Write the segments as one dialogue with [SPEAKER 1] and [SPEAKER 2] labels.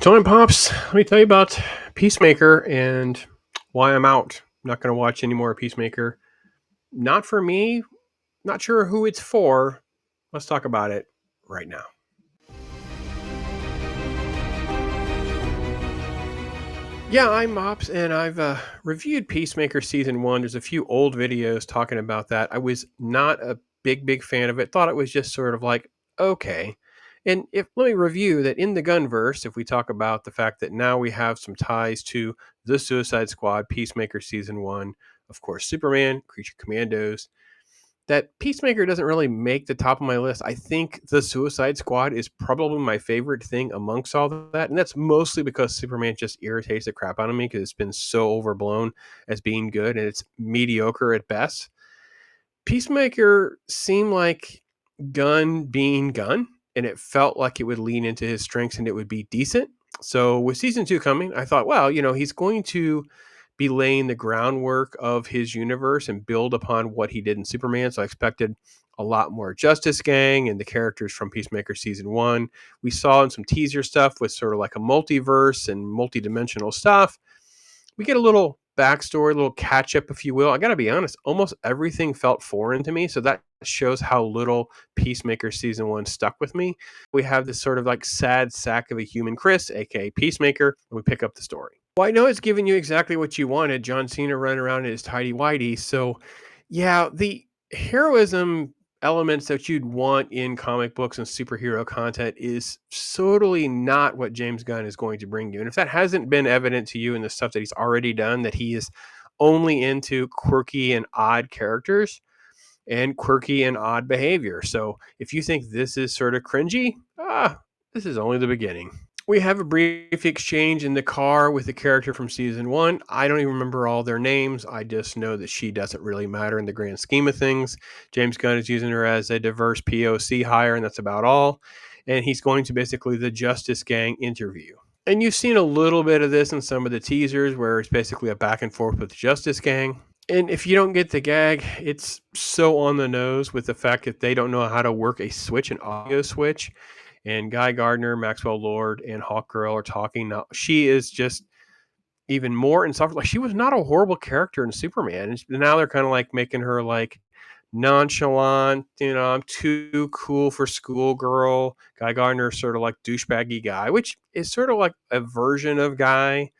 [SPEAKER 1] Tony Pops, let me tell you about Peacemaker and why I'm out. Not going to watch any more Peacemaker. Not for me. Not sure who it's for. Let's talk about it right now. Yeah, I'm Mops, and I've reviewed Peacemaker season one. There's a few old videos talking about that. I was not a big fan of it. Thought it was just sort of like okay. And if let me review that in the Gunverse, if we talk about the fact that now we have some ties to the Suicide Squad, Peacemaker season one, of course, Superman, Creature Commandos, that Peacemaker doesn't really make the top of my list. I think the Suicide Squad is probably my favorite thing amongst all of that, and that's mostly because Superman just irritates the crap out of me because it's been so overblown as being good, and it's mediocre at best. Peacemaker seemed like Gunn being Gunn, and it felt like it would lean into his strengths and it would be decent. So with season two coming, I thought, well, he's going to be laying the groundwork of his universe and build upon what he did in Superman. So I expected a lot more Justice Gang and the characters from Peacemaker season one. We saw in some teaser stuff with sort of like a multiverse and multi-dimensional stuff. We get a little backstory, a little catch up, if you will. I got to be honest, almost everything felt foreign to me. So that shows how little Peacemaker season one stuck with me. We have this sort of like sad sack of a human Chris, aka Peacemaker, and we pick up the story. Well, I know it's giving you exactly what you wanted. John Cena running around in his tidy whitey. So, yeah, the heroism elements that you'd want in comic books and superhero content is totally not what James Gunn is going to bring you. And if that hasn't been evident to you in the stuff that he's already done, that he is only into quirky and odd characters and quirky and odd behavior. So if you think this is sort of cringy, this is only the beginning. We have a brief exchange in the car with a character from season one. I don't even remember all their names. I just know that she doesn't really matter in the grand scheme of things. James Gunn is using her as a diverse POC hire, and that's about all. And he's going to basically the Justice Gang interview. And you've seen a little bit of this in some of the teasers where it's basically a back and forth with the Justice Gang. And if you don't get the gag, it's so on the nose with the fact that they don't know how to work a switch, an audio switch. And Guy Gardner, Maxwell Lord, and Hawkgirl are talking now. She is just even more insufferable. Like she was not a horrible character in Superman. And now they're kind of like making her like nonchalant. I'm too cool for schoolgirl. Guy Gardner sort of like douchebaggy guy, which is sort of like a version of Guy,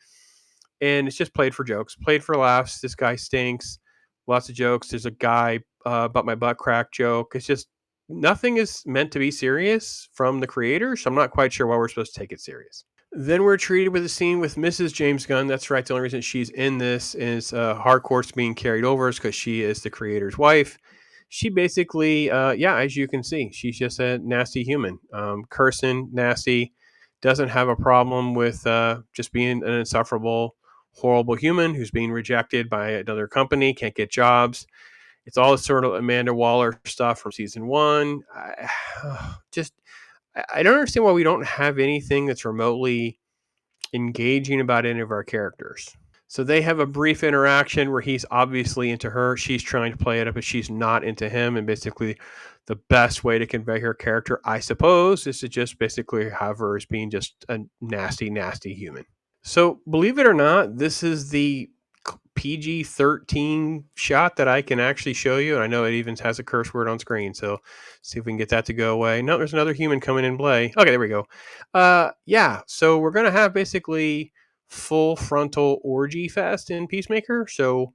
[SPEAKER 1] and it's just played for jokes, played for laughs. This guy stinks. Lots of jokes. There's a guy about my butt crack joke. It's just nothing is meant to be serious from the creator, so I'm not quite sure why we're supposed to take it serious. Then we're treated with a scene with Mrs. James Gunn. That's right. The only reason she's in this is Hardcore's being carried over is because she is the creator's wife. She basically, as you can see, she's just a nasty human, cursing, nasty, doesn't have a problem with just being an insufferable, horrible human who's being rejected by another company, can't get jobs. It's all sort of Amanda Waller stuff from season one. I don't understand why we don't have anything that's remotely engaging about any of our characters. So they have a brief interaction where he's obviously into her. She's trying to play it up, but she's not into him. And basically, the best way to convey her character, I suppose, is to just basically have her as being just a nasty, nasty human. So believe it or not, this is the PG-13 shot that I can actually show you. And I know it even has a curse word on screen. So see if we can get that to go away. No, there's another human coming in play. Okay, there we go. So we're going to have basically full frontal orgy fest in Peacemaker. So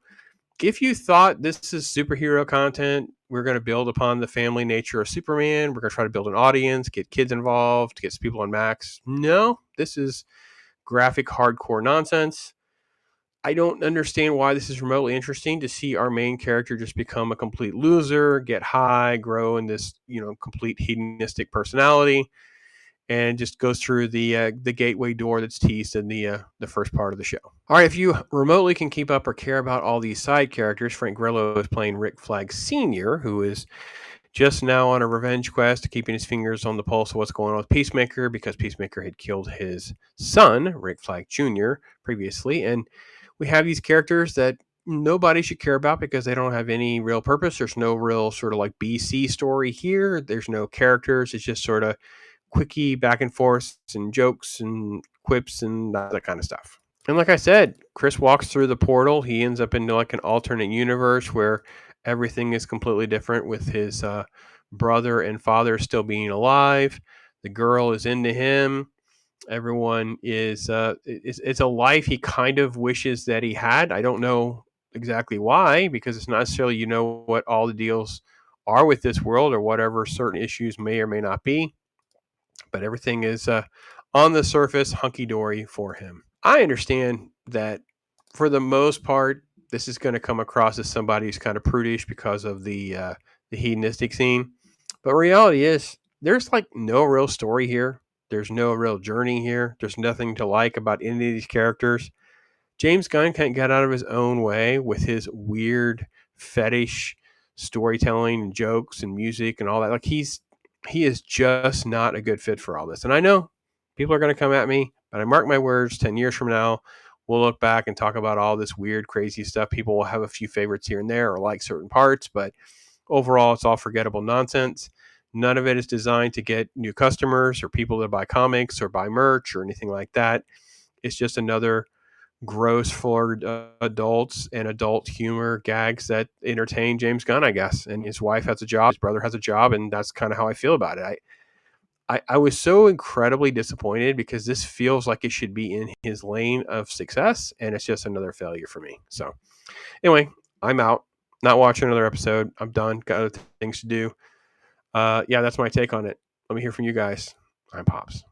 [SPEAKER 1] if you thought this is superhero content, we're going to build upon the family nature of Superman. We're going to try to build an audience, get kids involved, get some people on Max. No, this is graphic hardcore nonsense. I don't understand why this is remotely interesting to see our main character just become a complete loser, get high, grow in this, complete hedonistic personality, and just goes through the gateway door that's teased in the first part of the show. All right, if you remotely can keep up or care about all these side characters, Frank Grillo is playing Rick Flag Sr., who is just now on a revenge quest, keeping his fingers on the pulse of what's going on with Peacemaker because Peacemaker had killed his son, Rick Flag Jr., previously. And we have these characters that nobody should care about because they don't have any real purpose. There's no real sort of like BC story here. There's no characters. It's just sort of quickie back and forth and jokes and quips and that kind of stuff. And like I said, Chris walks through the portal. He ends up into like an alternate universe where everything is completely different, with his brother and father still being alive. The girl is into him. Everyone is it's a life he kind of wishes that he had. I don't know exactly why, because it's not necessarily what all the deals are with this world, or whatever certain issues may or may not be, but everything is on the surface hunky dory for him. I understand that for the most part, this is going to come across as somebody who's kind of prudish because of the hedonistic scene, but reality is there's like no real story here. There's no real journey here. There's nothing to like about any of these characters. James Gunn can't get out of his own way with his weird fetish storytelling and jokes and music and all that. Like he is just not a good fit for all this. And I know people are going to come at me, but I mark my words, 10 years from now, we'll look back and talk about all this weird, crazy stuff. People will have a few favorites here and there or like certain parts, but overall, it's all forgettable nonsense. None of it is designed to get new customers or people to buy comics or buy merch or anything like that. It's just another gross for adults and adult humor gags that entertain James Gunn, I guess. And his wife has a job, his brother has a job, and that's kind of how I feel about it. I was so incredibly disappointed because this feels like it should be in his lane of success, and it's just another failure for me. So anyway, I'm out. Not watching another episode. I'm done. Got other things to do. Yeah, that's my take on it. Let me hear from you guys. I'm Pops.